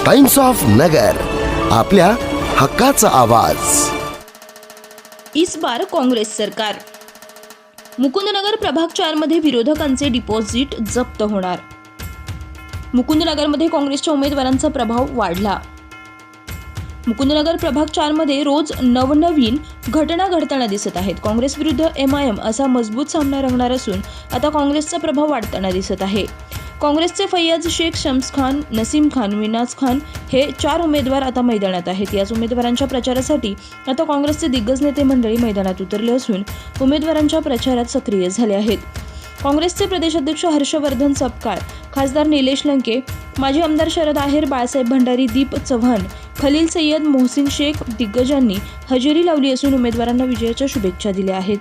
Times of नगर, आपल्या हक्काचा आवाज। इस बार काँग्रेस सरकार। मुकुंदनगर प्रभाग 4 मध्ये विरोधकांचे डिपॉझिट जप्त होणार। मुकुंदनगरमध्ये काँग्रेसच्या उमेदवारांचा प्रभाव वाढला। मुकुंदनगर प्रभाग 4 मध्ये रोज नवनवीन घटना घडताना दिसत आहेत। काँग्रेस विरुद्ध MIM असा मजबूत सामना रंगणार असून आता काँग्रेसचा प्रभाव वाढताना दिसत आहे। काँग्रेसचे फैयाज शेख, शम्स खान, नसीम खान, विनाज खान हे 4 उमेदवार आता मैदानात आहेत। याच उमेदवारांच्या प्रचारासाठी आता काँग्रेसचे दिग्गज नेते मंडळी मैदानात उतरले असून उमेदवारांच्या प्रचारात सक्रिय झाले आहेत। काँग्रेसचे प्रदेशाध्यक्ष हर्षवर्धन सपकाळ, खासदार निलेश लंके, माजी आमदार शरद आहेर, बाळासाहेब भंडारी, दीप चव्हाण, खलील सय्यद, मोहसिन शेख दिग्गजांनी हजेरी लावली असून उमेदवारांना विजयाच्या शुभेच्छा दिल्या आहेत।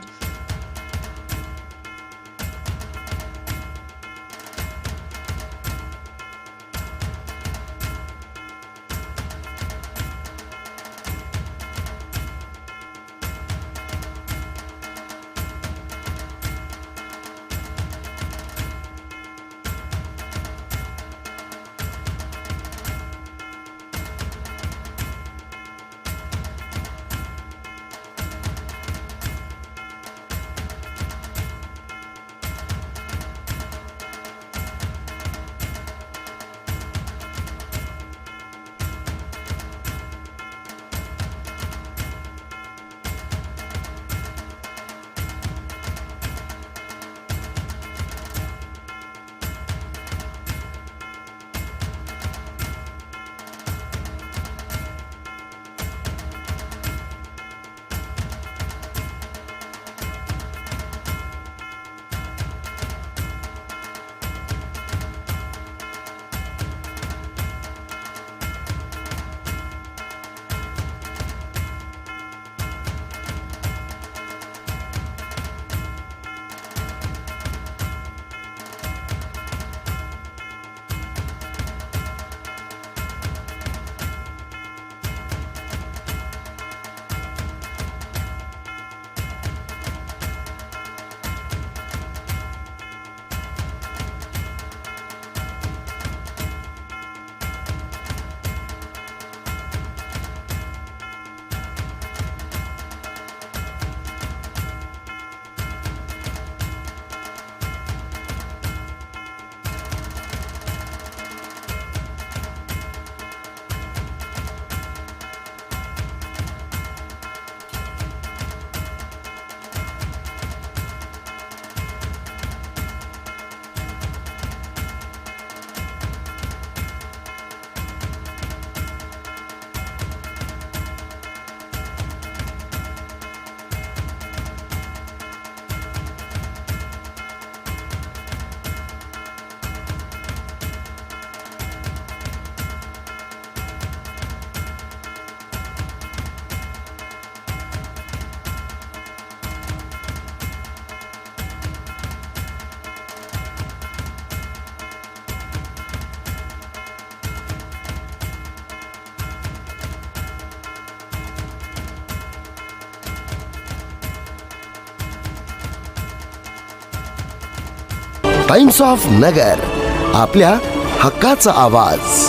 टाइम्स ऑफ नगर, आपल्या हक्काचा आवाज।